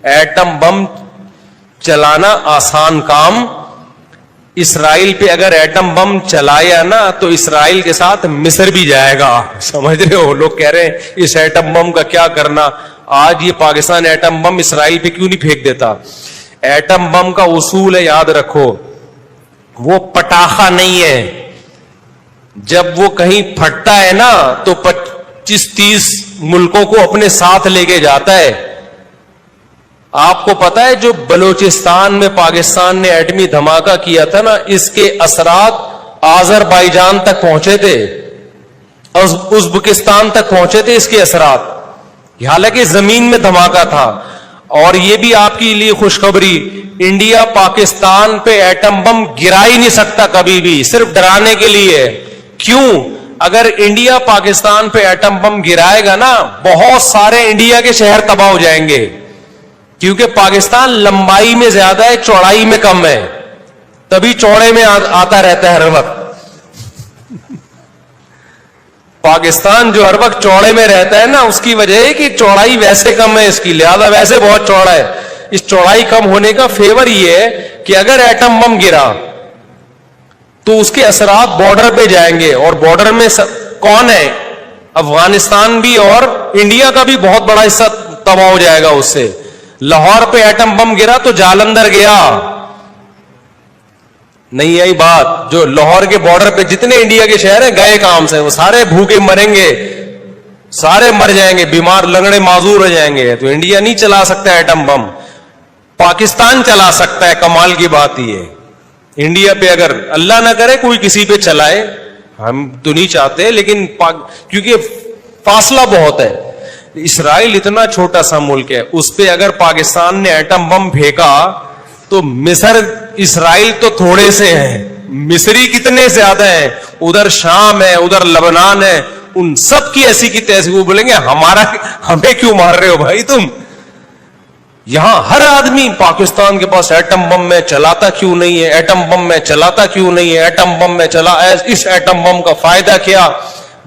Atom bomb چلانا آسان کام. اسرائیل پہ اگر ایٹم بم چلایا نا تو اسرائیل کے ساتھ مصر بھی جائے گا. سمجھ رہے ہو؟ لوگ کہہ رہے ہیں اس ایٹم بم کا کیا کرنا. آج یہ پاکستان ایٹم بم اسرائیل پہ کیوں نہیں پھینک دیتا؟ ایٹم بم کا اصول ہے، یاد رکھو، وہ پٹاخہ نہیں ہے. جب وہ کہیں پھٹتا ہے نا تو 25-30 ملکوں کو اپنے ساتھ لے کے جاتا ہے. آپ کو پتا ہے جو بلوچستان میں پاکستان نے ایٹمی دھماکہ کیا تھا نا، اس کے اثرات آذربائیجان تک پہنچے تھے، ازبکستان تک پہنچے تھے اس کے اثرات. حالانکہ زمین میں دھماکہ تھا. اور یہ بھی آپ کے لیے خوشخبری، انڈیا پاکستان پہ ایٹم بم گرا ہی نہیں سکتا کبھی بھی، صرف ڈرانے کے لیے. کیوں؟ اگر انڈیا پاکستان پہ ایٹم بم گرائے گا نا، بہت سارے انڈیا کے شہر تباہ ہو جائیں گے، کیونکہ پاکستان لمبائی میں زیادہ ہے، چوڑائی میں کم ہے، تبھی چوڑے میں آتا رہتا ہے ہر وقت. پاکستان جو ہر وقت چوڑے میں رہتا ہے نا، اس کی وجہ ہے کہ چوڑائی ویسے کم ہے اس کی، لہذا ویسے بہت چوڑا ہے. اس چوڑائی کم ہونے کا فیور یہ ہے کہ اگر ایٹم بم گرا تو اس کے اثرات بارڈر پہ جائیں گے، اور بارڈر میں کون ہے؟ افغانستان بھی اور انڈیا کا بھی بہت بڑا حصہ تباہ ہو جائے گا اس سے. لاہور پہ ایٹم بم گرا تو جالندھر گیا، نہیں آئی بات. جو لاہور کے بارڈر پہ جتنے انڈیا کے شہر ہیں گئے کام سے، وہ سارے بھوکے مریں گے، سارے مر جائیں گے، بیمار لنگڑے معذور ہو جائیں گے. تو انڈیا نہیں چلا سکتا ایٹم بم، پاکستان چلا سکتا ہے. کمال کی بات یہ ہے، انڈیا پہ اگر اللہ نہ کرے کوئی کسی پہ چلائے، ہم تو نہیں چاہتے، لیکن کیونکہ فاصلہ بہت ہے. اسرائیل اتنا چھوٹا سا ملک ہے، اس پہ اگر پاکستان نے ایٹم بم پھینکا تو مصر، اسرائیل تو تھوڑے سے ہیں، مصری کتنے زیادہ ہیں. ادھر شام ہے، ادھر لبنان ہے، ان سب کی ایسی کی تیسی. وہ بولیں گے ہمیں کیوں مار رہے ہو بھائی تم؟ یہاں ہر آدمی پاکستان کے پاس ایٹم بم میں چلاتا کیوں نہیں ہے، ایٹم بم میں چلاتا کیوں نہیں ہے، ایٹم بم میں چلا. اس ایٹم بم کا فائدہ کیا؟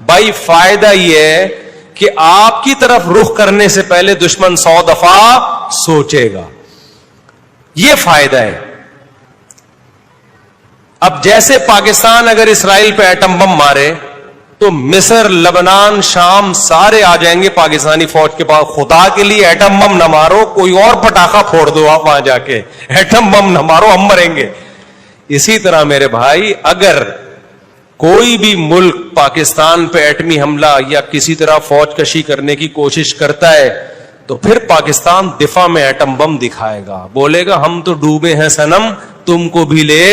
بھائی فائدہ یہ ہے کہ آپ کی طرف رخ کرنے سے پہلے دشمن 100 دفعہ سوچے گا. یہ فائدہ ہے. اب جیسے پاکستان اگر اسرائیل پہ ایٹم بم مارے تو مصر، لبنان، شام سارے آ جائیں گے پاکستانی فوج کے پاس. خدا کے لیے ایٹم بم نہ مارو، کوئی اور پٹاخہ پھوڑ دو آپ وہاں جا کے، ایٹم بم نہ مارو، ہم مریں گے. اسی طرح میرے بھائی، اگر کوئی بھی ملک پاکستان پہ ایٹمی حملہ یا کسی طرح فوج کشی کرنے کی کوشش کرتا ہے تو پھر پاکستان دفاع میں ایٹم بم دکھائے گا، بولے گا ہم تو ڈوبے ہیں صنم، تم کو بھی لے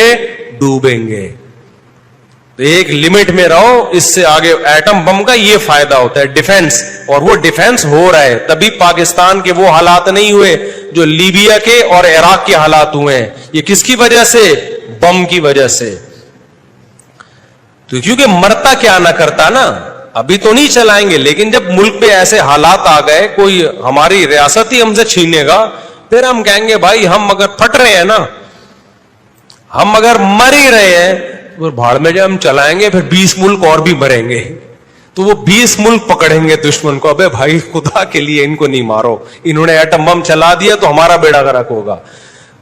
ڈوبیں گے. تو ایک لمٹ میں رہو، اس سے آگے. ایٹم بم کا یہ فائدہ ہوتا ہے، ڈیفنس، اور وہ ڈیفنس ہو رہا ہے. تبھی پاکستان کے وہ حالات نہیں ہوئے جو لیبیا کے اور عراق کے حالات ہوئے ہیں. یہ کس کی وجہ سے؟ بم کی وجہ سے. تو کیونکہ مرتا کیا نہ کرتا نا. ابھی تو نہیں چلائیں گے، لیکن جب ملک پہ ایسے حالات آ گئے، کوئی ہماری ریاست ہی ہم سے چھینے گا، پھر ہم کہیں گے بھائی ہم اگر پھٹ رہے ہیں نا، ہم اگر مر ہی رہے ہیں، تو بھاڑ میں جب ہم چلائیں گے پھر 20 ملک اور بھی مریں گے. تو وہ 20 ملک پکڑیں گے دشمن کو، ابے بھائی خدا کے لیے ان کو نہیں مارو، انہوں نے ایٹم بم چلا دیا تو ہمارا بیڑا غرق ہوگا.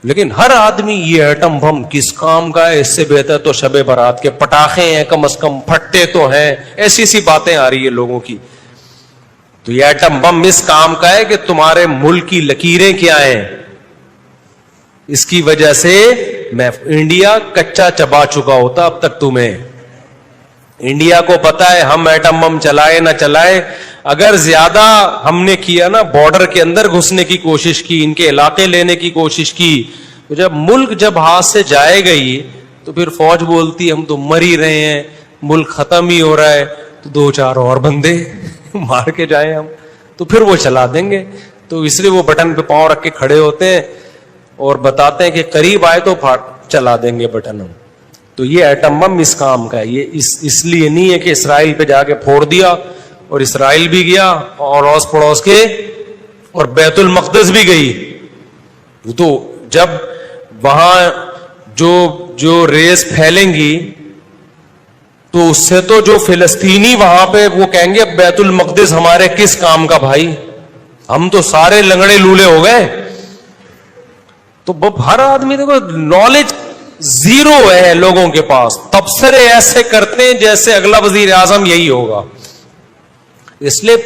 لیکن ہر آدمی یہ ایٹم بم کس کام کا ہے، اس سے بہتر تو شب برات کے پٹاخے ہیں، کم از کم پھٹتے تو ہیں. ایسی باتیں آ رہی ہے لوگوں کی. تو یہ ایٹم بم اس کام کا ہے کہ تمہارے ملک کی لکیریں کیا ہیں. اس کی وجہ سے میں انڈیا کچا چبا چکا ہوتا اب تک تمہیں. انڈیا کو پتا ہے ہم ایٹم بم چلائے نہ چلائے، اگر زیادہ ہم نے کیا نا، بارڈر کے اندر گھسنے کی کوشش کی، ان کے علاقے لینے کی کوشش کی، تو جب ملک ہاتھ سے جائے گئی تو پھر فوج بولتی ہم تو مر ہی رہے ہیں، ملک ختم ہی ہو رہا ہے، تو 2-4 اور بندے مار کے جائیں ہم، تو پھر وہ چلا دیں گے. تو اس لیے وہ بٹن پہ پاؤں رکھ کے کھڑے ہوتے ہیں اور بتاتے ہیں کہ قریب آئے تو چلا دیں گے بٹن ہم. تو یہ ایٹم بم اس کام کا ہے. یہ اس لیے نہیں ہے کہ اسرائیل پہ جا کے پھوڑ دیا، اور اسرائیل بھی گیا اور اوس پڑوس کے اور بیت المقدس بھی گئی. تو جب وہاں جو ریس پھیلیں گی تو اس سے تو جو فلسطینی وہاں پہ وہ کہیں گے بیت المقدس ہمارے کس کام کا بھائی. ہم تو سارے لنگڑے لولے ہو گئے. تو ہر آدمی دیکھو نالج زیرو ہے لوگوں کے پاس, تبصرے ایسے کرتے ہیں جیسے اگلا وزیر اعظم یہی ہوگا. اس لیے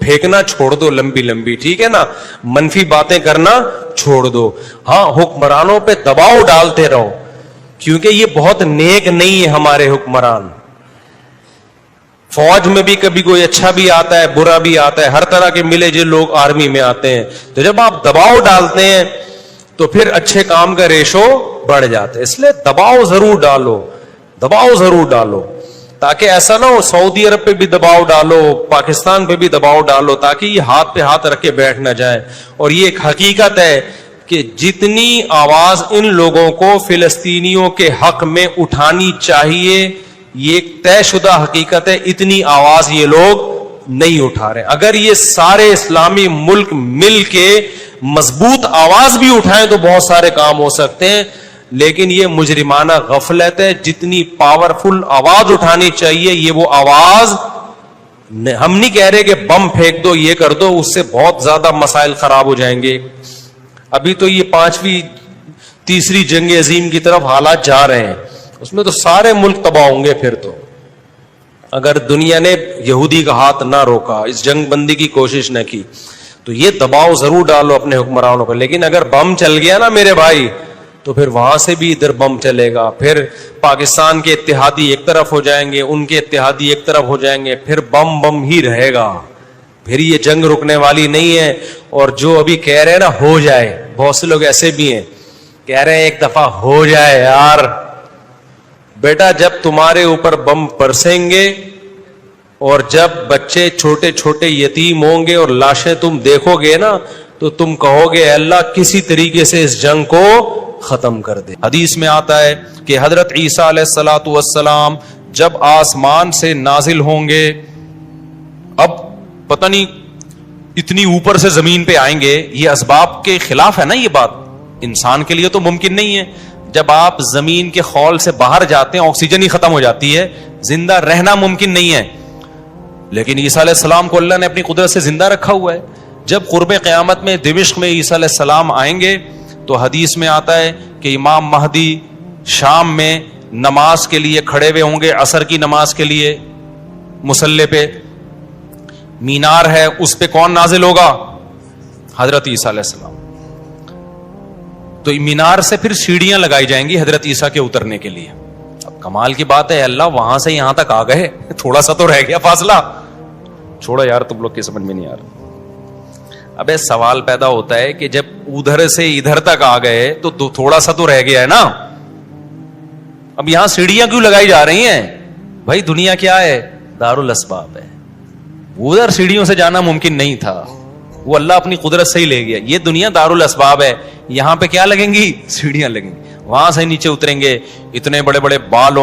پھینکنا چھوڑ دو لمبی لمبی, ٹھیک ہے نا, منفی باتیں کرنا چھوڑ دو. ہاں حکمرانوں پہ دباؤ ڈالتے رہو, کیونکہ یہ بہت نیک نہیں ہے ہمارے حکمران. فوج میں بھی کبھی کوئی اچھا بھی آتا ہے برا بھی آتا ہے, ہر طرح کے ملے جو لوگ آرمی میں آتے ہیں. تو جب آپ دباؤ ڈالتے ہیں تو پھر اچھے کام کا ریشو بڑھ جاتا ہے. اس لیے دباؤ ضرور ڈالو, دباؤ ضرور ڈالو, تاکہ ایسا نہ ہو سعودی عرب پہ بھی دباؤ ڈالو, پاکستان پہ بھی دباؤ ڈالو, تاکہ یہ ہاتھ پہ ہاتھ رکھ کے بیٹھ نہ جائے. اور یہ ایک حقیقت ہے کہ جتنی آواز ان لوگوں کو فلسطینیوں کے حق میں اٹھانی چاہیے, یہ ایک طے شدہ حقیقت ہے, اتنی آواز یہ لوگ نہیں اٹھا رہے. اگر یہ سارے اسلامی ملک مل کے مضبوط آواز بھی اٹھائیں تو بہت سارے کام ہو سکتے ہیں, لیکن یہ مجرمانہ غفلت ہے. جتنی پاورفل آواز اٹھانی چاہیے یہ وہ آواز, ہم نہیں کہہ رہے کہ بم پھینک دو یہ کر دو, اس سے بہت زیادہ مسائل خراب ہو جائیں گے. ابھی تو یہ 5ویں تیسری جنگ عظیم کی طرف حالات جا رہے ہیں, اس میں تو سارے ملک تباہ ہوں گے. پھر تو اگر دنیا نے یہودی کا ہاتھ نہ روکا, اس جنگ بندی کی کوشش نہ کی, تو یہ دباؤ ضرور ڈالو اپنے حکمرانوں پر. لیکن اگر بم چل گیا نا میرے بھائی, تو پھر وہاں سے بھی ادھر بم چلے گا, پھر پاکستان کے اتحادی ایک طرف ہو جائیں گے, ان کے اتحادی ایک طرف ہو جائیں گے, پھر بم بم ہی رہے گا. پھر یہ جنگ رکنے والی نہیں ہے. اور جو ابھی کہہ رہے ہیں نا ہو جائے, بہت سے لوگ ایسے بھی ہیں کہہ رہے ہیں ایک دفعہ ہو جائے یار. بیٹا جب تمہارے اوپر بم برسیں گے اور جب بچے چھوٹے چھوٹے یتیم ہوں گے اور لاشیں تم دیکھو گے نا, تو تم کہو گے اللہ کسی طریقے سے اس جنگ کو ختم کر دے. حدیث میں آتا ہے کہ حضرت عیسیٰ علیہ الصلوۃ والسلام جب آسمان سے نازل ہوں گے, اب پتہ نہیں اتنی اوپر سے زمین پہ آئیں گے, یہ اسباب کے خلاف ہے نا, یہ بات انسان کے لیے تو ممکن نہیں ہے. جب آپ زمین کے خول سے باہر جاتے ہیں آکسیجن ہی ختم ہو جاتی ہے, زندہ رہنا ممکن نہیں ہے. لیکن عیسیٰ علیہ السلام کو اللہ نے اپنی قدرت سے زندہ رکھا ہوا ہے. جب قرب قیامت میں دمشق میں عیسیٰ علیہ السلام آئیں گے تو حدیث میں آتا ہے کہ امام مہدی شام میں نماز کے لیے کھڑے ہوئے ہوں گے, عصر کی نماز کے لیے مصلی پہ. مینار ہے, اس پہ کون نازل ہوگا؟ حضرت عیسیٰ علیہ السلام. تو مینار سے پھر سیڑھیاں لگائی جائیں گی حضرت عیسیٰ کے اترنے کے لیے. اب کمال کی بات ہے, اللہ وہاں سے یہاں تک آ گئے, تھوڑا سا تو رہ گیا فاصلہ. چھوڑو یار, تم لوگ کی سمجھ میں نہیں آ رہا. ابے سوال پیدا ہوتا ہے کہ جب ادھر سے ادھر تک آ گئے تو تھوڑا سا تو رہ گیا ہے نا. اب یہاں سیڑھیاں کیوں لگائی جا رہی ہیں بھائی؟ دنیا کیا ہے؟ دارالاسباب ہے. ادھر سیڑھیوں سے جانا ممکن نہیں تھا, وہ اللہ اپنی قدرت سے ہی لے گیا. یہ دنیا دارالاسباب ہے, یہاں پہ کیا لگیں گی؟ سیڑھیاں لگیں گی. وہاں سے نیچے اتریں گے, اتنے بڑے بڑے بال